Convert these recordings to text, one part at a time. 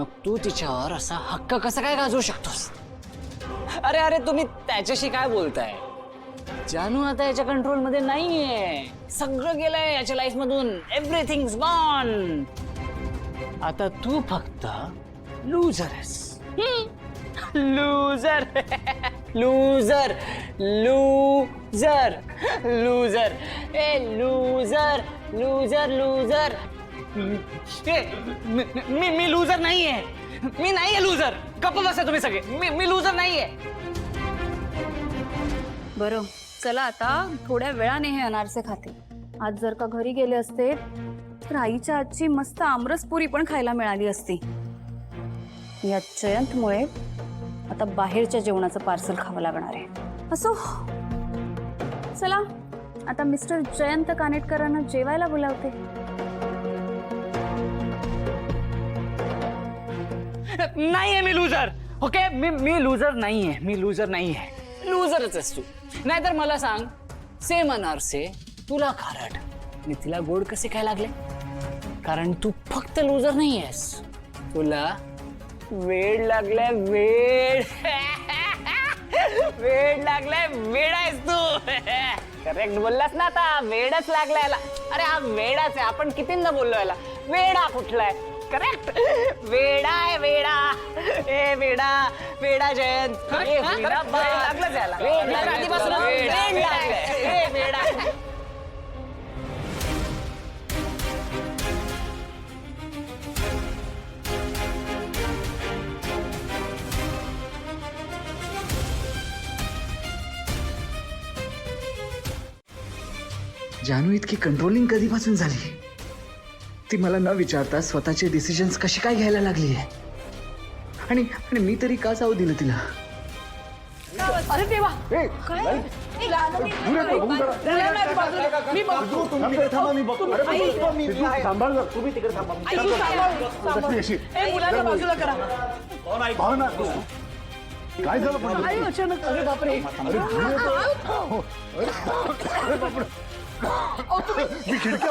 मग तू तिच्यावर असा हक्क कसा काय गाजवू शकतोस? अरे अरे तुम्ही त्याच्याशी काय बोलताय? जानू आता याच्या कंट्रोल मध्ये नाहीये. सगळं गेलंय याच्या लाईफ मधून. Everything gone. आता तू फक्त लूजर आहेस. लूजर. लूजर लूजर लूजर ए लूजर लूजर लूजर. मी लूजर नाहीये. मी नाहीये लूजर. गप्प बसा तुम्ही सगळे. मी लूजर नाहीये. बरं चला आता थोड्या वेळाने हे अनारसे खाते. आज जर का घरी गेले असते तर आईच्या आजची मस्त आमरसपुरी पण खायला मिळाली असती. या जयंतमुळे आता बाहेरच्या जेवणाचं पार्सल खावं लागणार आहे. असो चला आता मिस्टर जयंत कानेटकरांना जेवायला बोलावते. नाहीये मी लूजर. ओके मी लूजर नाहीये. मी लूजर नाहीये. लूजरच आहेस तू. नाहीतर मला सांग, सेम अनारसे तुला खारट आणि तिला गोड कसे काय लागले? कारण तू फक्त लूजर नाहीयेस. तुला वेड लागलाय. वेड. वेड लागलाय. वेड आहेस तू. करेक्ट बोललास ना आता. वेडच लागलाय याला. अरे हा वेडाच आहे. आपण कितींदा बोललो याला. वेडा कुठलाय? करेक्ट. वेडा आहे वेडा. ए वेडा. वेडा जयंत. लागलं त्याला. वेड आधीपासून वेड लागलंय. ए वेडा. जानू इतकी कंट्रोलिंग कधीपासून झाली? ती मला न विचारता स्वतःचे डिसिजन्स कशी काय घ्यायला लागली आहे? आणि मी तरी का जाऊ दिलं तिला? अरे देवा काय झालं? अचानक. अरे बापरे. मी खिडक्या काय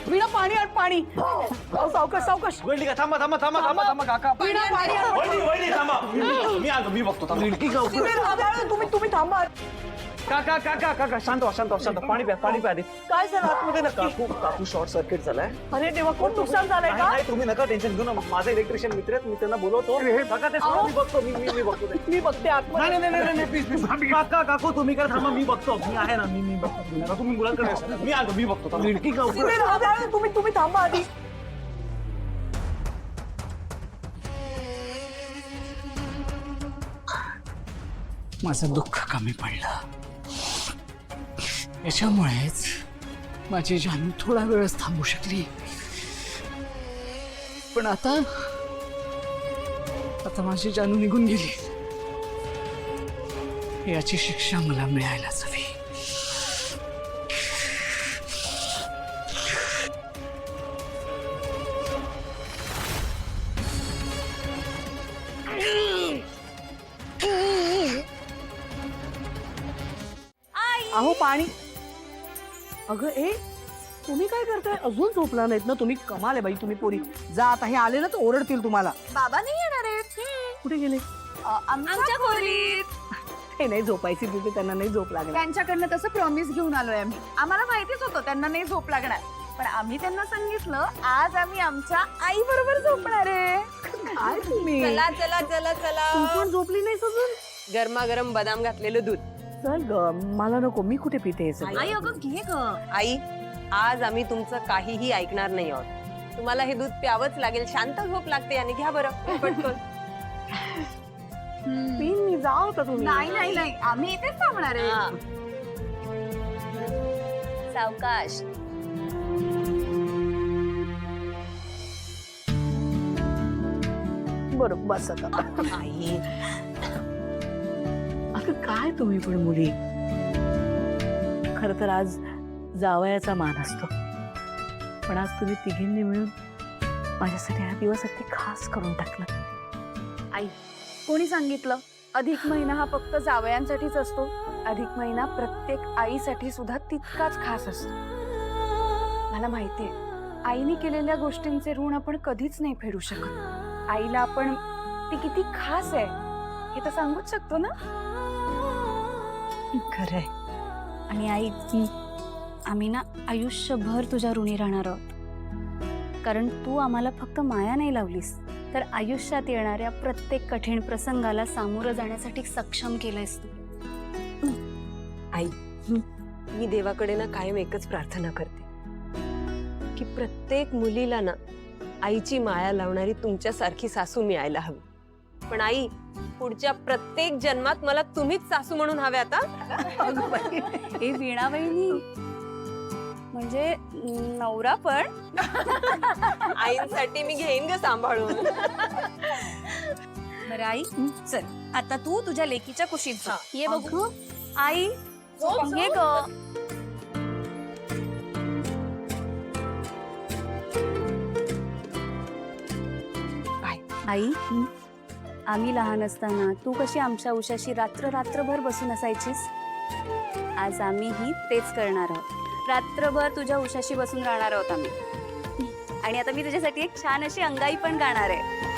वीणा पाणी आण पाणी. सावकाश सावकाश. वहिनी का थांबा थांबा थांबा थांबा थांबा काका. वीणा पाणी आण. वहिनी थांबा. मी आलो मी बघतो थांबा. तुम्ही थांबा. काका काका काका शांत व्हा शांत व्हा शांत. पाणी प्या पाणी प्या आधी. काय झालं आतमध्ये ना काकू काकू शॉर्ट सर्किट झालाय. अरे देवा कोण नुकसान झालंय का? नाही तुम्ही नका टेन्शन घेऊ ना. माझा इलेक्ट्रिशियन मित्र आहेत. मी त्यांना बोलवतो. काका ते सगळं मी बघतो. मी बघतो ते. मी बघते आतमध्ये. नाही नाही नाही प्लीज प्लीज काका काकू तुम्ही काय थांबा. मी बघतो. मी आहे ना. मी बघतो. तुम्ही मुलांकडे मी आलो मी बघतो. खिडकी का तुम्ही थांबा आधी. माझं दुःख कमी पडलं. याच्यामुळेच माझी जानू थोडा वेळच थांबू शकली. पण आता माझी जानू निघून गेली. याची शिक्षा मला मिळायलाच हवी. अहो पाणी. अगं ए तुम्ही काय करताय? अजून झोपला नाहीत ना तुम्ही? कमाल आहे बाई तुम्ही पोरी. जा आता हे आले ना तर ओरडतील तुम्हाला. बाबा नाही येणार आहेत. कुठे गेले? आमच्या खोलीत. हे नाही झोपायची तिथे त्यांना नाही झोप लागणार. त्यांच्याकडनं तसं प्रॉमिस घेऊन आलोय आम्ही. आम्हाला माहितीच होतं त्यांना नाही झोप लागणार. पण आम्ही त्यांना सांगितलं आज आम्ही आमच्या आई बरोबर झोपणार आहे. काय तुम्ही? चला चला चला चला. तू पण झोपली नाहीस अजून? गरमागरम बदाम घातलेलं दूध. चल ग मला नको. मी कुठे पिते हे सगळं? आई अगं घे ग. आई आज आम्ही तुमचं काहीही ऐकणार नाही आहोत. तुम्हाला हे दूध प्यावंच लागेल. शांत झोप लागते आणि घ्या बरं पटकन. पीन मी जा होता तुम्ही. नाही नाही आम्ही इथेच थांबणार आहे. सावकाश. बरं बस आता. आई अगं काय तुम्ही पण मुली. खर तर आज जावयाचा मान असतो. पण आज तुम्ही तिघींनी मिळून माझ्यासाठी हा दिवस अगदी खास करून टाकला. आई कोणी सांगितलं? अधिक महिना हा फक्त जावयांसाठीच असतो. अधिक महिना प्रत्येक आईसाठी सुद्धा तितकाच खास असतो. मला माहितीये, आईने केलेल्या गोष्टींचे ऋण आपण कधीच नाही फेडू शकत. आईला आपण ती किती खास आहे हे तर सांगूच शकतो ना. खरंय. आणि आई, आम्ही ना आयुष्यभर तुझ्या ऋणी राहणार आहोत. कारण तू आम्हाला फक्त माया नाही लावलीस, तर आयुष्यात येणाऱ्या प्रत्येक कठीण प्रसंगाला सामोरं जाण्यासाठी सक्षम केलंयस तू. आई, मी देवाकडे ना कायम एकच प्रार्थना करते की प्रत्येक मुलीला ना आईची माया लावणारी तुमच्यासारखी सासू मिळायला हवी. पण आई, पुढच्या प्रत्येक जन्मात मला तुम्हीच सासू म्हणून हवे आता. हे वीणा वहिनी, म्हणजे नवरा पण. आईंसाठी मी घेईन ग सांभाळून. बरं आई, चल आता तू तुझ्या लेकीच्या कुशीत जा. ये बघू. आई ये ग. आई, आम्ही लहान असताना तू कशी आमच्या उशाशी रात्रभर बसून असायचीस, आज आम्हीही तेच करणार आहोत. रात्रभर तुझ्या उशाशी बसून राहणार आहोत आम्ही. आणि आता मी तुझ्यासाठी एक छान अशी अंगाई पण गाणार आहे.